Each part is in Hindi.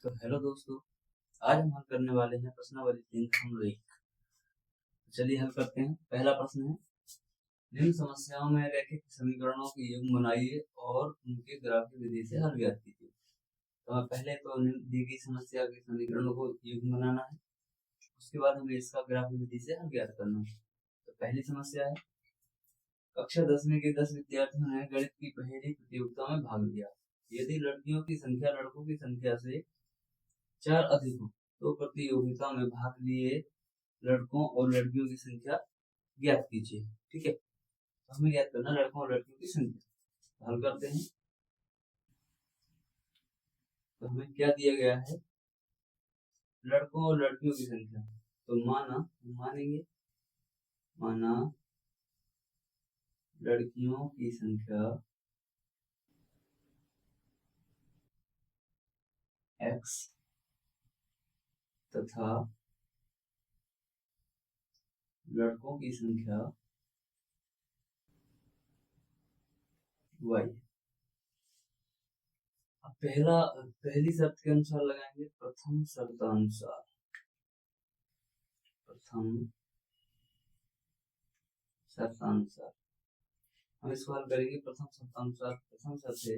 तो हेलो दोस्तों, आज हम हल करने वाले हैं प्रश्नावली 3.1। चलिए हल करते हैं। पहला प्रश्न है, निम्न समस्याओं में रैखिक समीकरणों की युग्म बनाइए और उनके ग्राफिक विधि से हल ज्ञात कीजिए। तो हमें पहले तो दी गई समस्या के समीकरणों को युग्म बनाना है, उसके बाद हमें इसका ग्राफिक विधि से हल ज्ञात करना है। तो पहली समस्या है, कक्षा 10वीं के 10 विद्यार्थियों ने गणित की पहेली प्रतियोगिता में भाग लिया। यदि लड़कियों की संख्या लड़कों की संख्या से 4 अधिक हो तो प्रतियोगिता में भाग लिए लड़कों और लड़कियों की संख्या ज्ञात कीजिए। ठीक है, तो हमें ज्ञात करना लड़कों और लड़कियों की संख्या। हल करते हैं। तो हमें क्या दिया गया है, लड़कों और लड़कियों की संख्या। तो माना लड़कियों की संख्या x तथा लड़कों की संख्या y। अब पहली शर्त के अनुसार लगाएंगे, प्रथम शर्तानुसार। हम इसको हल करेंगे प्रथम शर्तानुसार। प्रथम शर्त है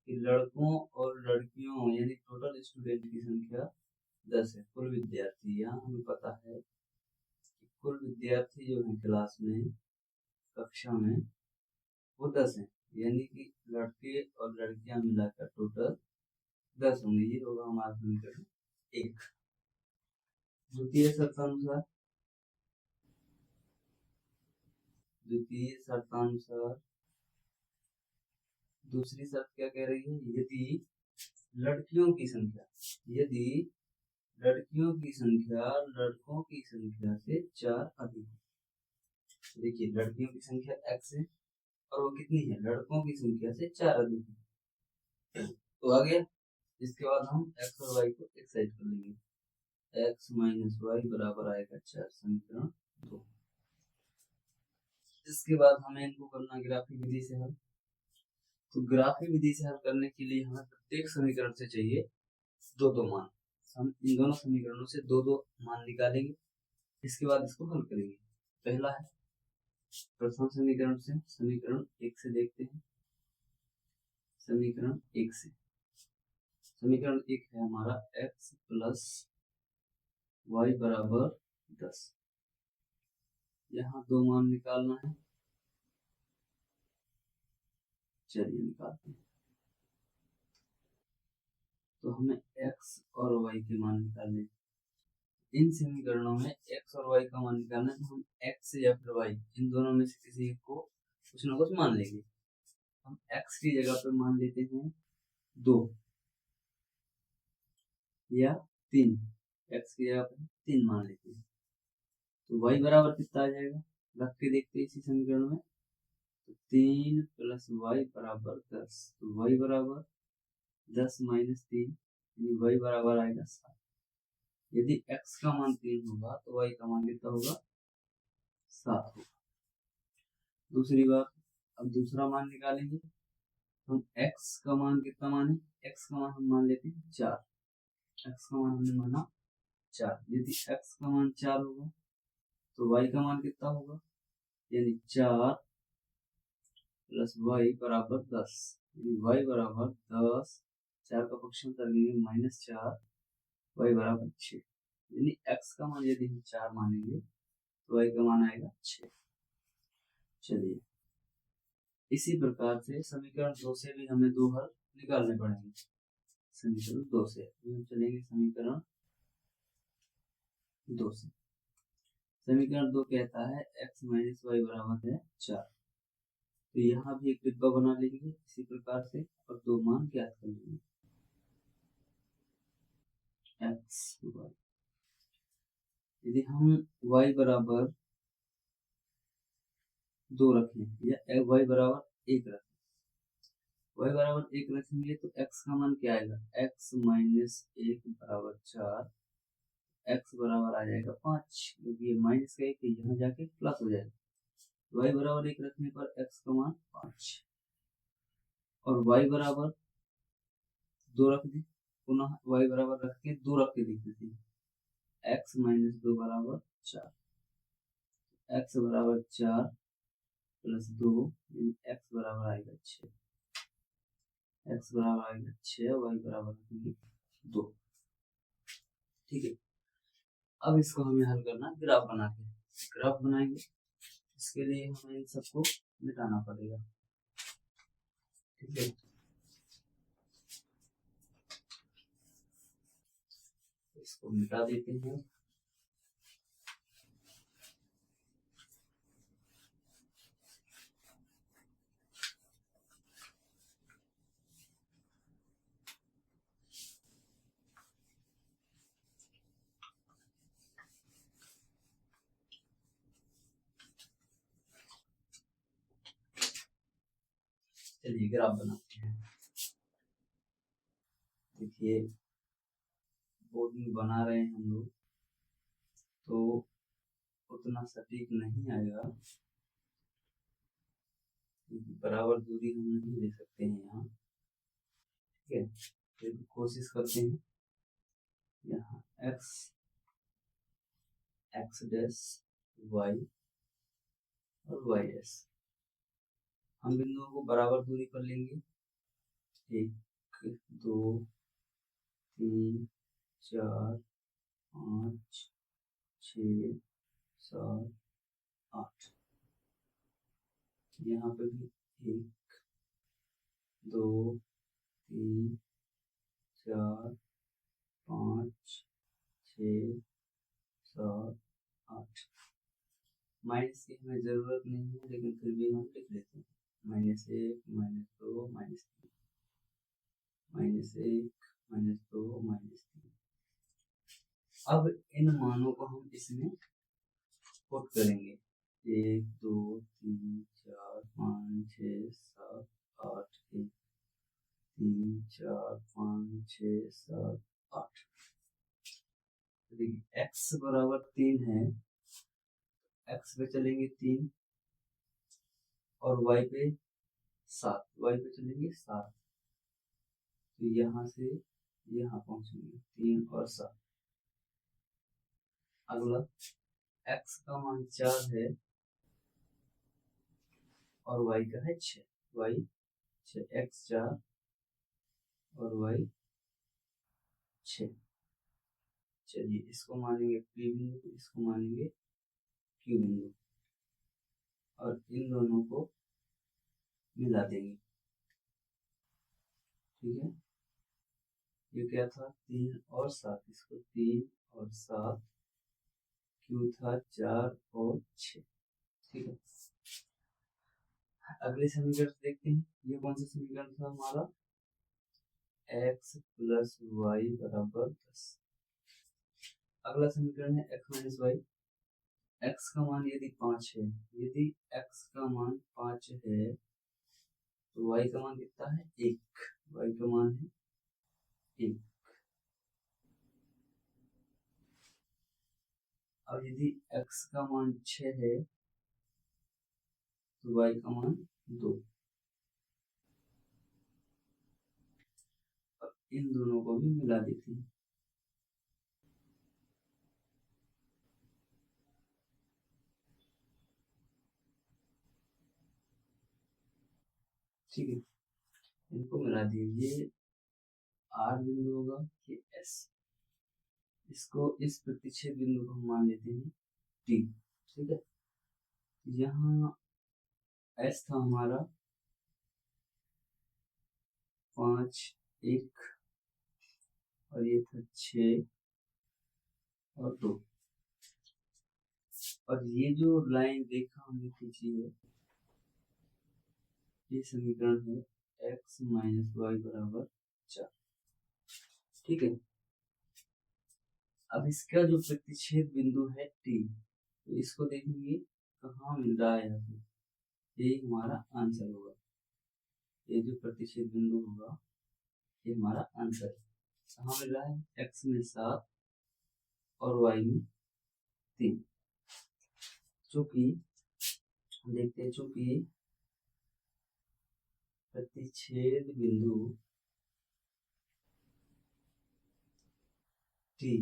कि लड़कों और लड़कियों यानी टोटल स्टूडेंट की संख्या 10 है। कुल विद्यार्थी, यहाँ हमें पता है कि कुल विद्यार्थी जो है क्लास में, कक्षा में, वो 10 है। यानी कि लड़के और लड़कियां मिलाकर टोटल 10 होंगे। ये होगा हमारा समीकरण 1। द्वितीय शर्तानुसार दूसरी शर्त क्या कह रही है, यदि लड़कियों की संख्या लड़कों की संख्या से 4 अधिक है। देखिए, लड़कियों की संख्या x है और वो कितनी है, लड़कों की संख्या से 4 अधिक है। तो आ गया। इसके बाद हम x और y को एक्साइड कर लेंगे। x माइनस वाई बराबर आएगा 4, समीकरण 2। इसके बाद हमें इनको करना ग्राफिक विधि से हल। तो ग्राफिक विधि से हल करने के लिए हमें प्रत्येक समीकरण से चाहिए 2-2 मान। हम इन दोनों समीकरणों से 2-2 मान निकालेंगे। इसके बाद इसको हल करेंगे। पहला है, प्रथम समीकरण से समीकरण 1 से देखते हैं। समीकरण 1 है हमारा x प्लस वाई बराबर 10। यहाँ 2 मान निकालना है। चलिए निकालते हैं। तो हमें x और y के मान निकालने। इन समीकरणों में x और y का मान निकालना है, तो हम x या फिर y इन दोनों में से किसी एक को कुछ ना कुछ मान लेंगे। हम x की जगह पे मान लेते हैं 2 या 3। x की जगह पे 3 मान लेते हैं। तो y बराबर कितना आ जाएगा, रख के देखते हैं इसी समीकरण में। तो 3 प्लस वाई बराबर 10। तो y बराबर 10 माइनस 3, यानी y बराबर आएगा 7। यदि x का मान 3 होगा तो y का मान कितना होगा, 7 होगा। दूसरी बात, अब दूसरा मान निकालेंगे। हम x का मान कितना माने, x का मान हम मान लेते हैं 4। x का मान हमने माना 4। यदि x का मान 4 होगा तो y का मान कितना होगा, यानी 4 प्लस y बराबर 10। यानी y बराबर 10, 4 का पक्षांतर करेंगे -4, y बराबर 6। यानी x का मान यदि हम 4 मानेंगे तो y का मान आएगा 6। चलिए, इसी प्रकार से समीकरण 2 से भी हमें 2 हल निकालने पड़ेंगे। समीकरण 2 से हम चलेंगे। समीकरण 2 से समीकरण 2 कहता है x माइनस वाई बराबर है 4। तो यहाँ भी एक डिब्बा बना लेंगे इसी प्रकार से और 2 मान ज्ञात कर लेंगे। x y, यदि हम y बराबर 2 रखें या y बराबर 1 रखें, y बराबर 1 रखेंगे तो x का मान क्या आएगा, x माइनस 1 बराबर 4। x बराबर आ जाएगा 5, क्योंकि ये माइनस का 1 यहाँ जाके प्लस हो जाएगा। y बराबर 1 रखने पर x का मान 5 और y बराबर 2 रख दें पुनः y बराबर रख के 2 रख के देखते थे, x माइनस 2 बराबर 4, x बराबर 4 प्लस 2 x बराबर आएगा 6, x बराबर आएगा 6, y बराबर रखेंगे 2। ठीक है, अब इसको हमें हल करना ग्राफ बना के, ग्राफ बनाएंगे, इसके लिए हमें इन सबको मिटाना पड़ेगा। ठीक है, इसको मिटा देते हैं। चलिए ग्राफ बनाते हैं। देखिए बोर्ड में बना रहे हैं हम लोग, तो उतना सटीक नहीं आएगा, क्योंकि बराबर दूरी हम नहीं ले सकते हैं यहाँ। ठीक है, फिर कोशिश करते हैं। यहाँ x डैश y और y डैश, हम बिंदुओं को बराबर दूरी पर लेंगे। 1 2 3 4 5 6 7 8, यहाँ पे भी 1 2 3 4 5 6 7 8। माइनस की हमें जरूरत नहीं है, लेकिन फिर भी हम लिख लेते हैं। -1 -2 -3, -1 -2 -3। अब इन मानों को हम इसमें पुट करेंगे। 1 2 3 4 5 6 7 8, 1 3 4 5 6 7 8। देखिए x बराबर 3 है, x पे चलेंगे 3 और y पे 7, y पे चलेंगे 7, तो यहाँ से यहाँ पहुंचेंगे 3 और 7। अगला x का मान 4 है और y का है 6, y 6, x 4 और y 6। चलिए इसको मानेंगे P बिंदु, इसको मानेंगे Q बिंदु, और इन दोनों को मिला देंगे। ठीक है, ये क्या था 3 और 7, इसको 3 और 7, Q था 4 और 6। ठीक है, अगले समीकरण देखते हैं। ये कौन सा समीकरण था हमारा, x प्लस वाई बराबर 10। अगला समीकरण है x माइनस वाई। x का मान यदि 5 है, यदि x का मान 5 है तो y का मान कितना है 1, y का मान है 1। अब यदि x का मान 6 है तो y का मान 2। अब इन दोनों को भी मिला देते हैं। ठीक है, इनको मिला दिए, ये R बिंदु होगा, ये S। इसको इस प्रतिच्छेद बिंदु को हम मान लेते हैं T। ठीक है, यहाँ S था हमारा 5 1 और ये था 6 और 2, और ये जो लाइन रेखा हमने खींची है, ये समीकरण है x माइनस वाई बराबर 4। ठीक है, अब इसका जो प्रतिच्छेद बिंदु है T, तो इसको देखेंगे कहाँ मिल रहा है, यहाँ पे ये हमारा आंसर होगा। ये जो प्रतिच्छेद बिंदु होगा ये हमारा आंसर है। कहाँ मिल रहा है, x में 7 और y में 3। चूंकि देखते हैं, चूंकि प्रतिच्छेद बिंदु टी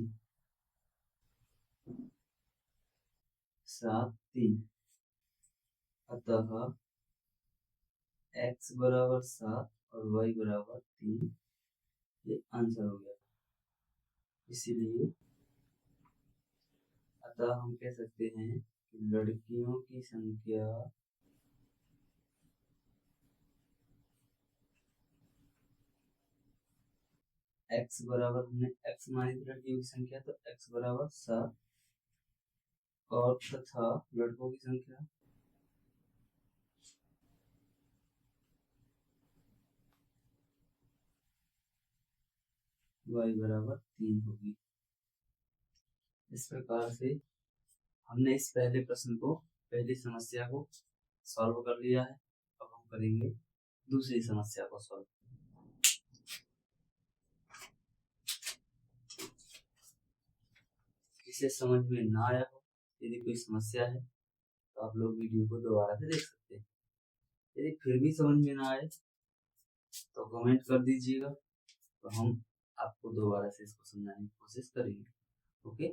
7 3, अतः x बराबर 7 और y बराबर 3, ये आंसर हो गया। इसीलिए अतः हम कह सकते हैं कि लड़कियों की संख्या x बराबर, हमने x मानी थी लड़कियों की संख्या, तो x बराबर 7 और तथा लड़कों की संख्या y बराबर 3 होगी। इस प्रकार से हमने इस पहले प्रश्न को, पहली समस्या को सॉल्व कर लिया है। अब हम करेंगे दूसरी समस्या को सॉल्व। इसे समझ में ना आया हो, यदि कोई समस्या है तो आप लोग वीडियो को दोबारा से देख सकते हैं। यदि फिर भी समझ में ना आए तो कमेंट कर दीजिएगा, तो हम आपको दोबारा से इसको समझाने की कोशिश करेंगे। ओके।